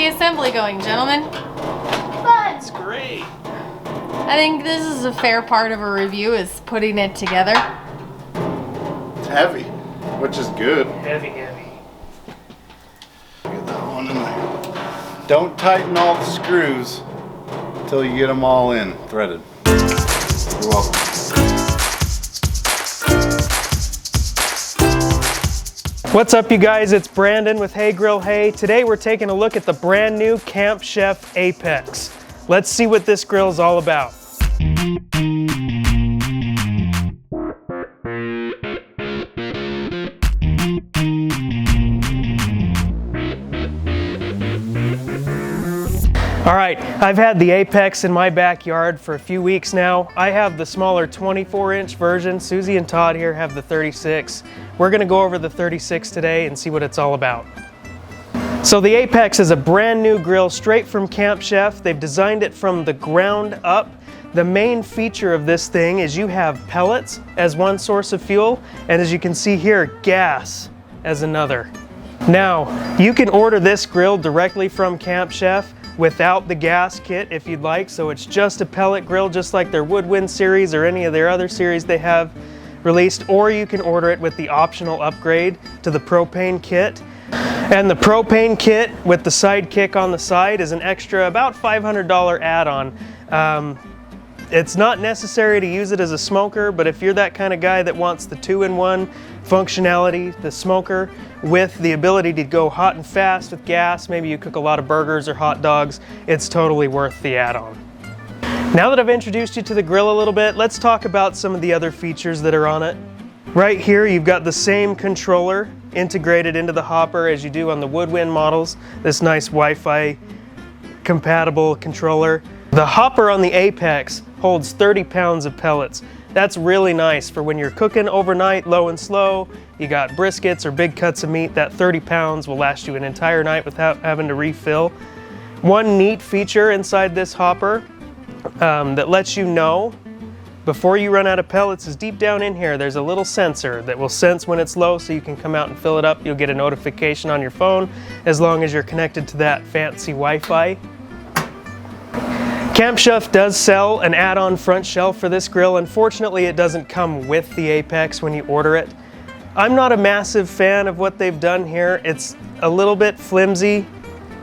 the assembly going, gentlemen? That's great. I think this is a fair part of a review, is putting it together. It's heavy, which is good. Heavy. Get that one in there. Don't tighten all the screws until you get them all in, threaded. You're welcome. What's up, you guys? It's Brandon with Hey Grill Hey. Today we're taking a look at the brand new Camp Chef Apex. Let's see what this grill is all about. All right, I've had the Apex in my backyard for a few weeks now. I have the smaller 24-inch version. Susie and Todd here have the 36. We're gonna go over the 36 today and see what it's all about. So the Apex is a brand new grill straight from Camp Chef. They've designed it from the ground up. The main feature of this thing is you have pellets as one source of fuel, and as you can see here, gas as another. Now, you can order this grill directly from Camp Chef without the gas kit if you'd like, so it's just a pellet grill, just like their Woodwind series or any of their other series they have released, or you can order it with the optional upgrade to the propane kit. And the propane kit with the sidekick on the side is an extra about $500 add-on. It's not necessary to use it as a smoker, but if you're that kind of guy that wants the 2-in-1 functionality, the smoker with the ability to go hot and fast with gas, maybe you cook a lot of burgers or hot dogs, it's totally worth the add-on. Now that I've introduced you to the grill a little bit, let's talk about some of the other features that are on it. Right here, you've got the same controller integrated into the hopper as you do on the Woodwind models, this nice Wi-Fi compatible controller. The hopper on the Apex holds 30 pounds of pellets. That's really nice for when you're cooking overnight, low and slow, you got briskets or big cuts of meat, that 30 pounds will last you an entire night without having to refill. One neat feature inside this hopper that lets you know before you run out of pellets is deep down in here, there's a little sensor that will sense when it's low so you can come out and fill it up. You'll get a notification on your phone as long as you're connected to that fancy Wi-Fi. Camp Chef does sell an add-on front shelf for this grill. Unfortunately, it doesn't come with the Apex when you order it. I'm not a massive fan of what they've done here. It's a little bit flimsy,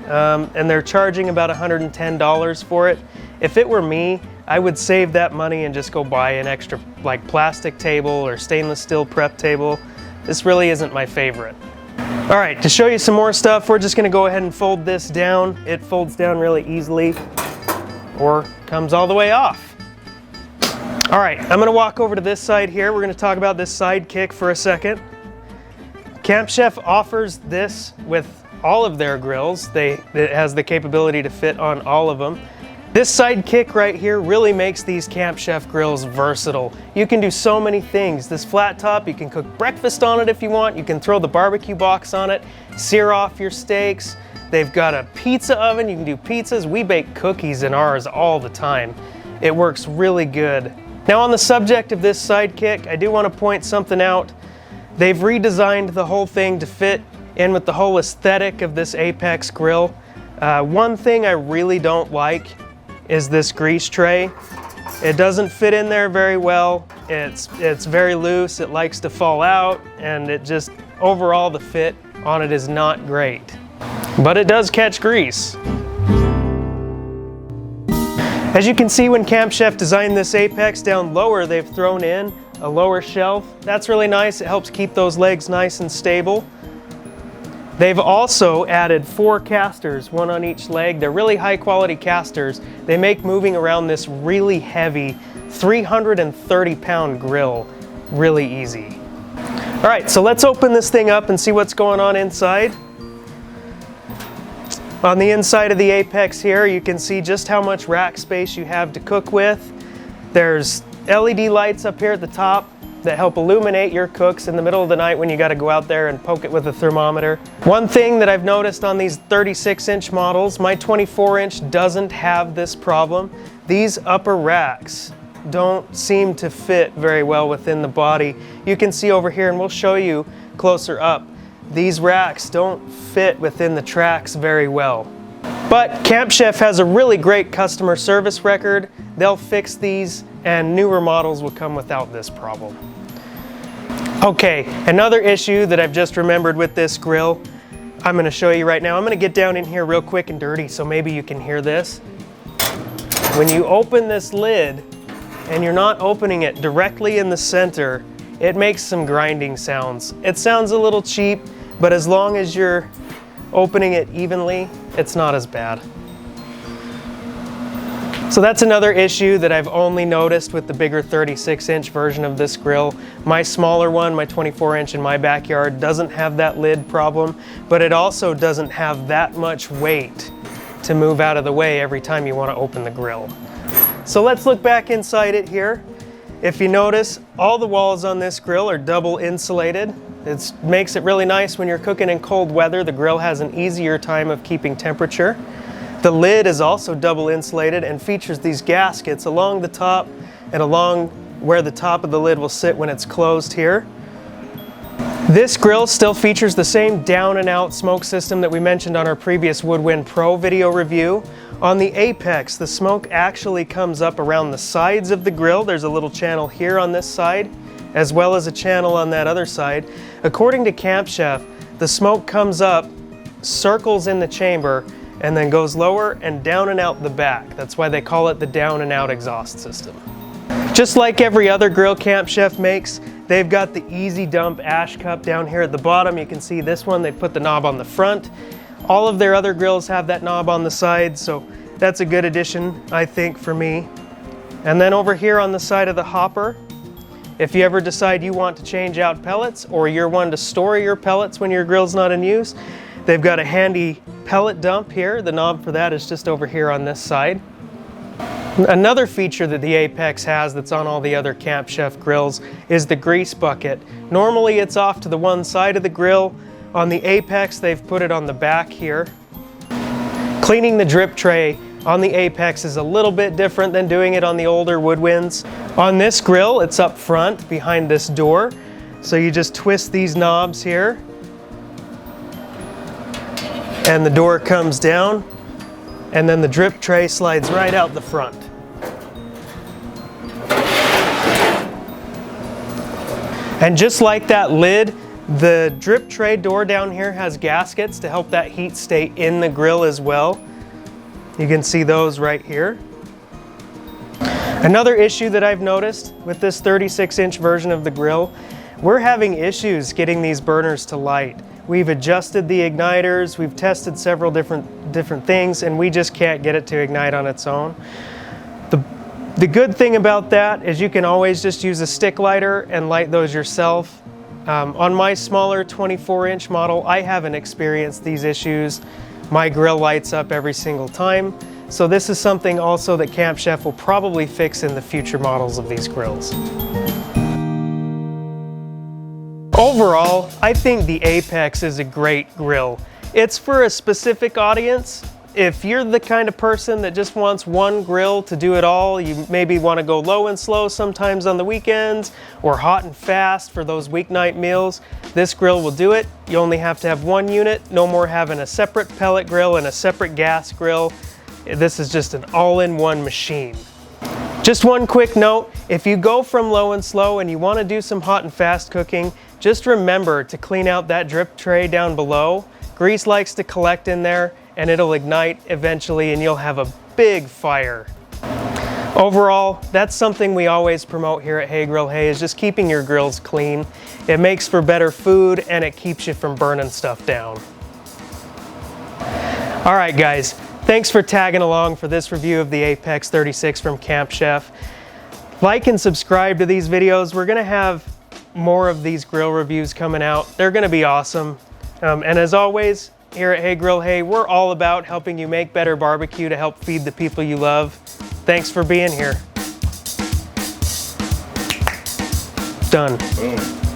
and they're charging about $110 for it. If it were me, I would save that money and just go buy an extra like plastic table or stainless steel prep table. This really isn't my favorite. All right, to show you some more stuff, we're just gonna go ahead and fold this down. It folds down really easily or comes all the way off. All right, I'm gonna walk over to this side here. We're gonna talk about this sidekick for a second. Camp Chef offers this with all of their grills. It has the capability to fit on all of them. This sidekick right here really makes these Camp Chef grills versatile. You can do so many things. This flat top, you can cook breakfast on it if you want. You can throw the barbecue box on it, sear off your steaks. They've got a pizza oven, you can do pizzas. We bake cookies in ours all the time. It works really good. Now on the subject of this sidekick, I do want to point something out. They've redesigned the whole thing to fit in with the whole aesthetic of this Apex grill. One thing I really don't like is this grease tray. It doesn't fit in there very well. It's very loose, it likes to fall out, and it just, overall the fit on it is not great. But it does catch grease. As you can see, when Camp Chef designed this Apex, down lower they've thrown in a lower shelf. That's really nice, it helps keep those legs nice and stable. They've also added 4 casters, one on each leg. They're really high quality casters. They make moving around this really heavy 330 pound grill really easy. All right, so let's open this thing up and see what's going on inside. On the inside of the Apex here, you can see just how much rack space you have to cook with. There's LED lights up here at the top that help illuminate your cooks in the middle of the night when you got to go out there and poke it with a thermometer. One thing that I've noticed on these 36-inch models, my 24-inch doesn't have this problem. These upper racks don't seem to fit very well within the body. You can see over here, and we'll show you closer up, these racks don't fit within the tracks very well. But Camp Chef has a really great customer service record. They'll fix these, and newer models will come without this problem. Okay, another issue that I've just remembered with this grill, I'm gonna show you right now. I'm gonna get down in here real quick and dirty so maybe you can hear this. When you open this lid and you're not opening it directly in the center, it makes some grinding sounds. It sounds a little cheap, but as long as you're opening it evenly, it's not as bad. So that's another issue that I've only noticed with the bigger 36-inch version of this grill. My smaller one, my 24-inch in my backyard, doesn't have that lid problem, but it also doesn't have that much weight to move out of the way every time you want to open the grill. So let's look back inside it here. If you notice, all the walls on this grill are double insulated. It makes it really nice when you're cooking in cold weather. The grill has an easier time of keeping temperature. The lid is also double insulated and features these gaskets along the top and along where the top of the lid will sit when it's closed here. This grill still features the same down and out smoke system that we mentioned on our previous Woodwind Pro video review. On the apex, the smoke actually comes up around the sides of the grill. There's a little channel here on this side, as well as a channel on that other side. According to Camp Chef, the smoke comes up, circles in the chamber, and then goes lower and down and out the back. That's why they call it the down and out exhaust system. Just like every other grill Camp Chef makes, they've got the easy dump ash cup down here at the bottom. You can see this one, they put the knob on the front. All of their other grills have that knob on the side, so that's a good addition, I think, for me. And then over here on the side of the hopper, if you ever decide you want to change out pellets or you're one to store your pellets when your grill's not in use, they've got a handy pellet dump here. The knob for that is just over here on this side. Another feature that the Apex has that's on all the other Camp Chef grills is the grease bucket. Normally it's off to the one side of the grill. On the Apex, they've put it on the back here. Cleaning the drip tray on the Apex is a little bit different than doing it on the older Woodwinds. On this grill, it's up front behind this door. So you just twist these knobs here, and the door comes down, and then the drip tray slides right out the front. And just like that lid, the drip tray door down here has gaskets to help that heat stay in the grill as well. You can see those right here. Another issue that I've noticed with this 36-inch version of the grill, we're having issues getting these burners to light. We've adjusted the igniters, we've tested several different things, and we just can't get it to ignite on its own. The good thing about that is you can always just use a stick lighter and light those yourself. On my smaller 24-inch model, I haven't experienced these issues. My grill lights up every single time. So this is something also that Camp Chef will probably fix in the future models of these grills. Overall, I think the Apex is a great grill. It's for a specific audience. If you're the kind of person that just wants one grill to do it all, you maybe want to go low and slow sometimes on the weekends, or hot and fast for those weeknight meals, this grill will do it. You only have to have one unit, no more having a separate pellet grill and a separate gas grill. This is just an all-in-one machine. Just one quick note, if you go from low and slow and you want to do some hot and fast cooking, just remember to clean out that drip tray down below. Grease likes to collect in there and it'll ignite eventually and you'll have a big fire. Overall, that's something we always promote here at Hey Grill Hey, is just keeping your grills clean. It makes for better food and it keeps you from burning stuff down. All right guys, thanks for tagging along for this review of the Apex 36 from Camp Chef. Like and subscribe to these videos. We're gonna have more of these grill reviews coming out. They're gonna be awesome. And as always, here at Hey Grill Hey, we're all about helping you make better barbecue to help feed the people you love. Thanks for being here. Done. Boom.